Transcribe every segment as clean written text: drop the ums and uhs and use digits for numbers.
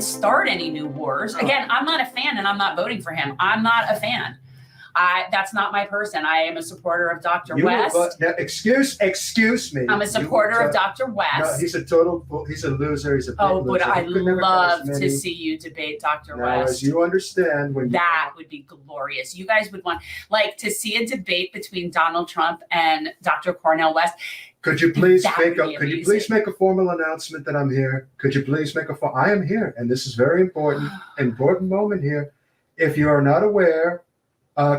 and start any new wars. Again, I'm not a fan and I'm not voting for him. I'm not a fan. That's not my person. I am a supporter of Dr. West. Now, excuse me. I'm a supporter of Dr. West. No, he's a loser. He's a big but loser. I'd love to see you debate Dr. West. As you understand, that would be glorious. You guys would want to see a debate between Donald Trump and Dr. Cornel West. Could you please make a formal announcement that I'm here? Could you please I am here, and this is very important moment here. If you are not aware,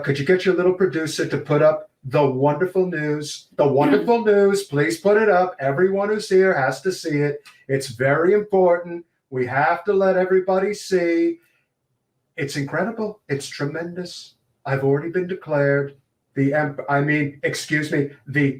could you get your little producer to put up the wonderful news? The wonderful news, please put it up. Everyone who's here has to see it. It's very important. We have to let everybody see. It's incredible. It's tremendous. I've already been declared the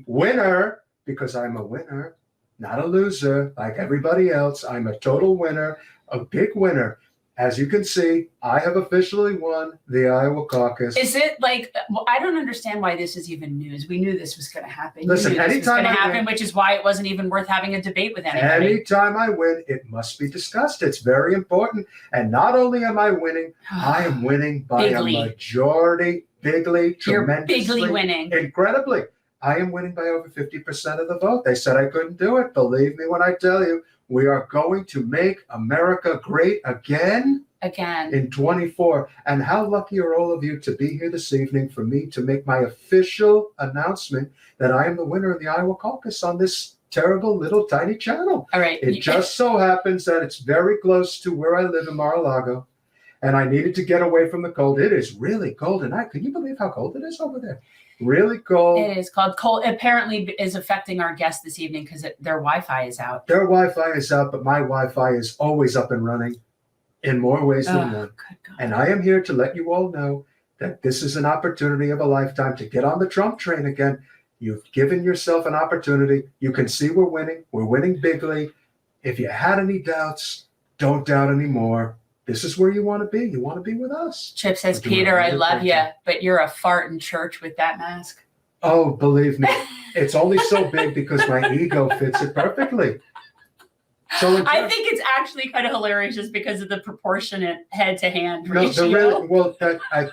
winner, because I'm a winner, not a loser like everybody else. I'm a total winner, a big winner. As you can see, I have officially won the Iowa caucus. Is it I don't understand why this is even news. We knew this was going to happen. Listen, anytime I win, which is why it wasn't even worth having a debate with anybody. Anytime I win, it must be discussed. It's very important. And not only am I winning, I am winning by a majority, tremendously. You're bigly winning. Incredibly. I am winning by over 50% of the vote. They said I couldn't do it. Believe me when I tell you, we are going to make America great again in 24. And how lucky are all of you to be here this evening for me to make my official announcement that I am the winner of the Iowa caucus on this terrible little tiny channel. All right. It just so happens that it's very close to where I live in Mar-a-Lago. And I needed to get away from the cold. It is really cold. And can you believe how cold it is over there? Really cold. It is cold. Apparently is affecting our guests this evening because their Wi-Fi is out. Their Wi-Fi is out, but my Wi-Fi is always up and running in more ways than one. And I am here to let you all know that this is an opportunity of a lifetime to get on the Trump train again. You've given yourself an opportunity. You can see we're winning. We're winning bigly. If you had any doubts, don't doubt anymore. This is where you want to be. You want to be with us. Chip says, Peter, I love you, but you're a fart in church with that mask. Oh, believe me, it's only so big because my ego fits it perfectly. So I think it's actually kind of hilarious just because of the proportionate head-to-hand ratio.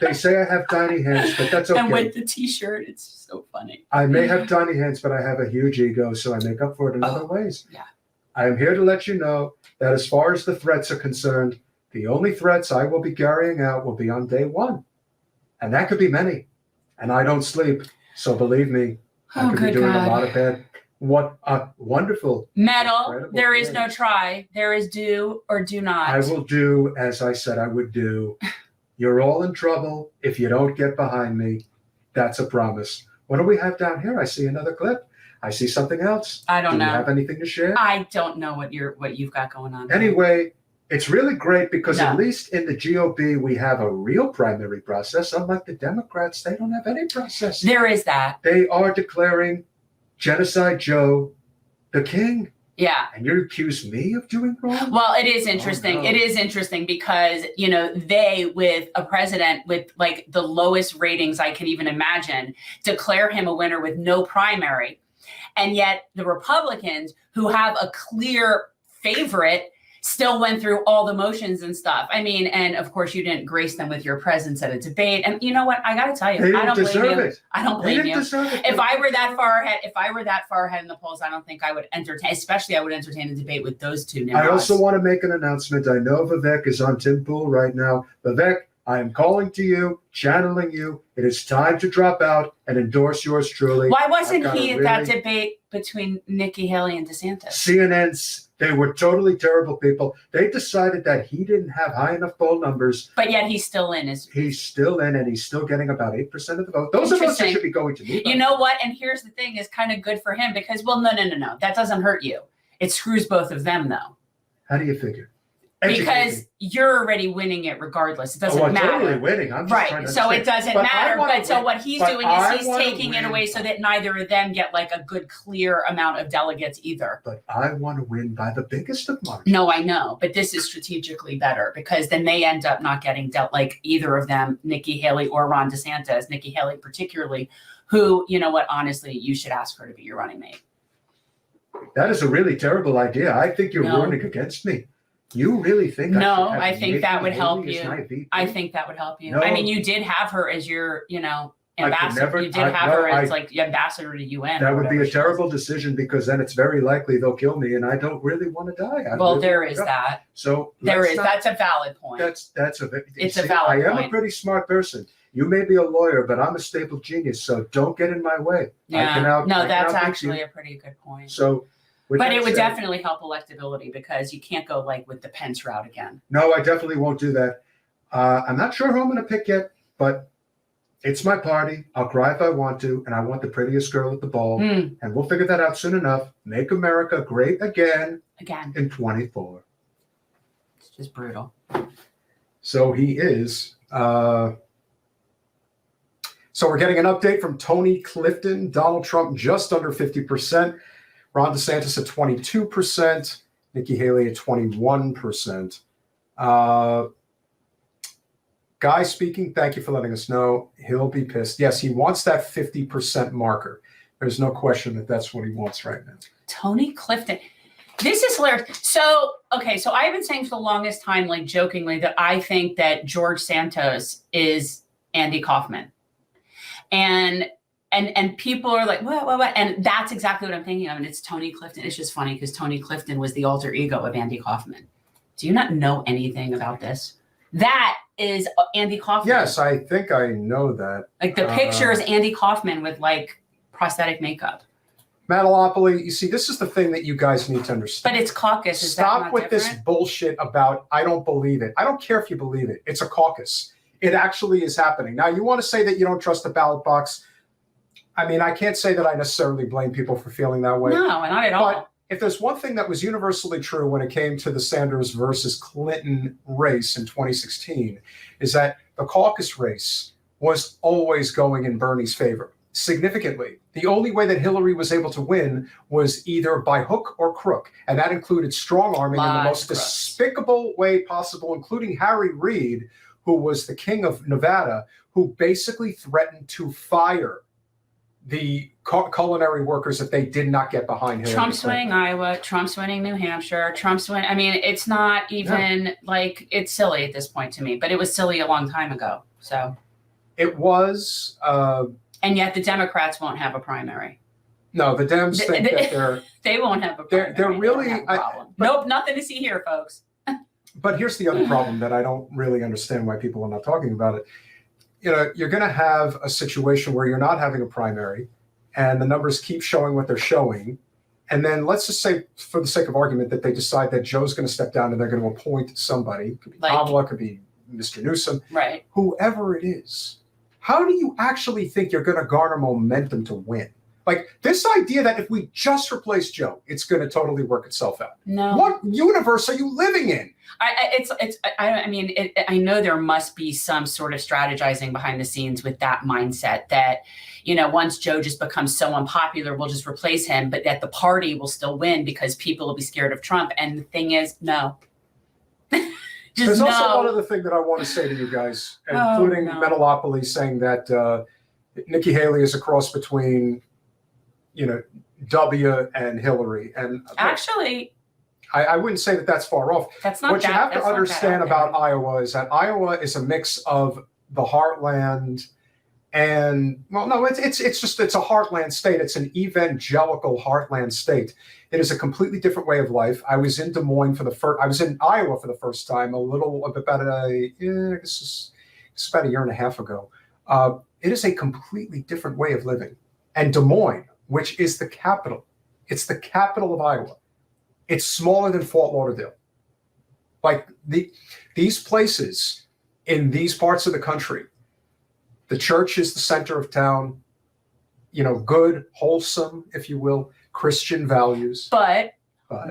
They say I have tiny hands, but that's okay. And with the T-shirt, it's so funny. I may have tiny hands, but I have a huge ego, so I make up for it in other ways. Yeah. I am here to let you know that as far as the threats are concerned, the only threats I will be carrying out will be on day one. And that could be many. And I don't sleep. So believe me, I could be doing a lot of bad. What a wonderful. Metal. There is no try. There is do or do not. I will do as I said I would do. You're all in trouble if you don't get behind me. That's a promise. What do we have down here? I see another clip. I see something else. I don't know. Do you have anything to share? I don't know what you've got going on. Anyway, it's really great because at least in the GOP, we have a real primary process. Unlike the Democrats, they don't have any process. There is that. They are declaring Genocide Joe the king. Yeah. And you accuse me of doing wrong? Well, it is interesting. It is interesting because, they, with a president with the lowest ratings I can even imagine, declare him a winner with no primary. And yet the Republicans, who have a clear favorite, still went through all the motions and stuff. I mean, and of course you didn't grace them with your presence at a debate. And you know what? I got to tell you, I don't blame you. I don't blame you. If I were that far ahead in the polls, I don't think I would entertain, especially I would entertain a debate with those two. I also want to make an announcement. I know Vivek is on Tim Pool right now. Vivek, I am calling to you, channeling you. It is time to drop out and endorse yours truly. Why wasn't he at that debate between Nikki Haley and DeSantis? CNN's. They were totally terrible people. They decided that he didn't have high enough poll numbers. But yet he's still in. He's still in, and he's still getting about 8% of the vote. Those are votes that should be going to me. You know what? And here's the thing, is kind of good for him because, well, no. That doesn't hurt you. It screws both of them, though. How do you figure? Because you're already winning it regardless. It doesn't matter. I'm totally winning. I'm just trying to so it doesn't matter. But so what he's doing is he's taking it away so that neither of them get a good, clear amount of delegates either. But I want to win by the biggest of margins. No, I know. But this is strategically better because then they end up not getting either of them, Nikki Haley or Ron DeSantis, Nikki Haley particularly, who, you know what, honestly, you should ask her to be your running mate. That is a really terrible idea. I think you're warning against me. You really think? No, I I think that would help Haley as you. my VP? I think that would help you. No. I mean, you did have her as your, ambassador. never- You did have her as like ambassador to UN. That or would be whatever a she was. terrible decision, because then it's very likely they'll kill me, and I don't really want to die. Well, there is that. So There let's is. not- That's a valid point. That's a. It's see, a valid I am point. a pretty smart person. You may be a lawyer, but I'm a staple genius, so don't get in my way. Yeah. No, that's actually you. a pretty good point. So, But it would definitely help electability, because you can't go like with the Pence route again. No, I definitely won't do that. I'm not sure who I'm going to pick yet, but it's my party. I'll cry if I want to, and I want the prettiest girl at the ball, and we'll figure that out soon enough. Make America great again in 24. It's just brutal. So he is. So we're getting an update from Tony Clifton. Donald Trump just under 50%. Ron DeSantis at 22%. Nikki Haley at 21%. Guy speaking, thank you for letting us know. He'll be pissed. Yes, he wants that 50% marker. There's no question that that's what he wants right now. Tony Clifton. This is hilarious. So, okay, so I've been saying for the longest time, like jokingly, that I think that George Santos is Andy Kaufman. And people are like, what? And that's exactly what I'm thinking of. And it's Tony Clifton. It's just funny because Tony Clifton was the alter ego of Andy Kaufman. Do you not know anything about this? That is Andy Kaufman. Yes, I think I know that. Like the picture is Andy Kaufman with like prosthetic makeup. Metalopoly, you see, this is the thing that you guys need to understand. But it's caucus. Is Stop that not with different? this bullshit about, I don't believe it. I don't care if you believe it. It's a caucus. It actually is happening. Now, you want to say that you don't trust the ballot box. I mean, I can't say that I necessarily blame people for feeling that way. No, not at all. But if there's one thing that was universally true when it came to the Sanders versus Clinton race in 2016, is that the caucus race was always going in Bernie's favor, significantly. The only way that Hillary was able to win was either by hook or crook, and that included strong-arming in the most despicable way possible, including Harry Reid, who was the king of Nevada, who basically threatened to fire the culinary workers if they did not get behind Hillary. Trump's winning Iowa, Trump's winning New Hampshire, Trump's winning. I mean, it's not even like, it's silly at this point to me, but it was silly a long time ago. So it was. And yet the Democrats won't have a primary. No, the Dems think that they won't have a primary. They're really. Nope, nothing to see here, folks. But here's the other problem that I don't really understand why people are not talking about it. You know, you're going to have a situation where you're not having a primary and the numbers keep showing what they're showing. And then let's just say, for the sake of argument, that they decide that Joe's going to step down and they're going to appoint somebody. It could be Kamala, could be Mr. Newsom, right? Whoever it is. How do you actually think you're going to garner momentum to win? Like this idea that if we just replace Joe, it's going to totally work itself out. No. What universe are you living in? I know there must be some sort of strategizing behind the scenes with that mindset that, you know, once Joe just becomes so unpopular, we'll just replace him, but that the party will still win because people will be scared of Trump. And the thing is, no. There's also one other thing that I want to say to you guys, including Metalopoly saying that Nikki Haley is a cross between, you know, W and Hillary. And actually, I wouldn't say that that's far off. That's not what you have to understand about Iowa is that Iowa is a mix of the heartland and, well, no, it's a heartland state. It's an evangelical heartland state. It is a completely different way of life. I was in Des Moines I was in Iowa for the first time about a year and a half ago. It is a completely different way of living. And Des Moines, which is the capital, it's the capital of Iowa. It's smaller than Fort Lauderdale. Like these places in these parts of the country, the church is the center of town, you know, good, wholesome, if you will, Christian values. But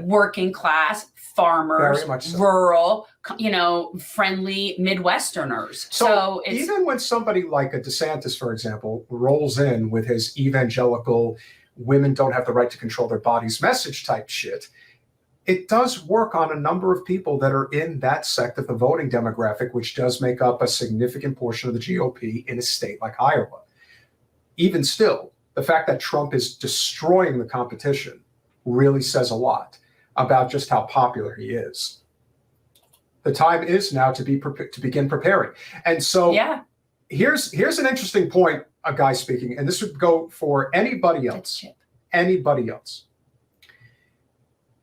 working class, farmers, very much so. Rural, you know, friendly Midwesterners. So it's, even when somebody like a DeSantis, for example, rolls in with his evangelical, women don't have the right to control their bodies message type shit, it does work on a number of people that are in that sect of the voting demographic, which does make up a significant portion of the GOP in a state like Iowa. Even still, the fact that Trump is destroying the competition really says a lot about just how popular he is. The time is now to begin preparing. And so here's an interesting point, a guy speaking, and this would go for anybody else. Anybody else.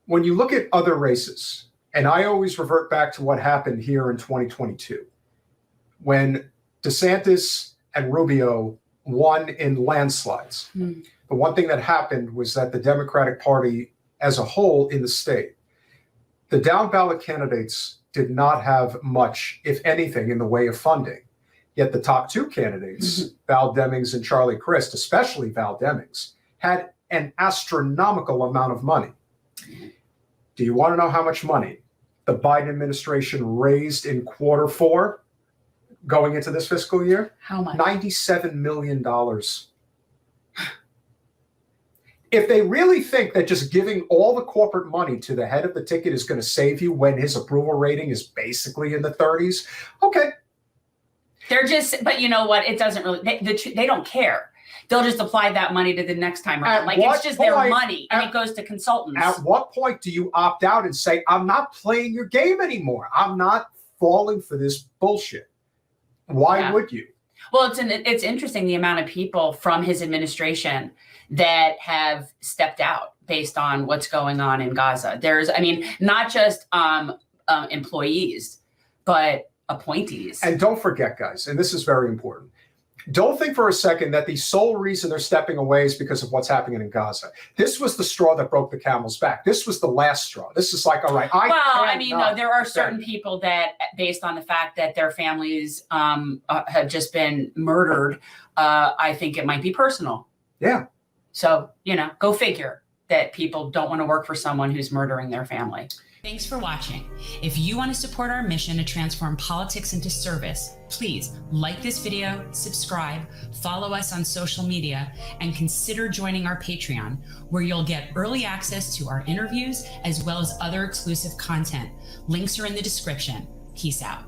When you look at other races, and I always revert back to what happened here in 2022, when DeSantis and Rubio won in landslides. The one thing that happened was that the Democratic Party as a whole in the state, the down ballot candidates did not have much, if anything, in the way of funding. Yet the top two candidates, Val Demings and Charlie Crist, especially Val Demings, had an astronomical amount of money. Do you want to know how much money the Biden administration raised in Q4 going into this fiscal year? How much? $97 million. If they really think that just giving all the corporate money to the head of the ticket is going to save you when his approval rating is basically in the 30s, okay. They're just, but you know what? It doesn't really, they don't care. They'll just apply that money to the next time around. Like, it's just their money, and it goes to consultants. At what point do you opt out and say, I'm not playing your game anymore? I'm not falling for this bullshit. Why would you? Well, it's interesting the amount of people from his administration that have stepped out based on what's going on in Gaza. There's, I mean, not just employees, but appointees. And don't forget, guys, and this is very important. Don't think for a second that the sole reason they're stepping away is because of what's happening in Gaza. This was the straw that broke the camel's back. This was the last straw. This is like, all right. No, there are certain people that, based on the fact that their families have just been murdered, I think it might be personal. Yeah. So, go figure that people don't want to work for someone who's murdering their family. Thanks for watching. If you want to support our mission to transform politics into service, please like this video, subscribe, follow us on social media, and consider joining our Patreon, where you'll get early access to our interviews as well as other exclusive content. Links are in the description. Peace out.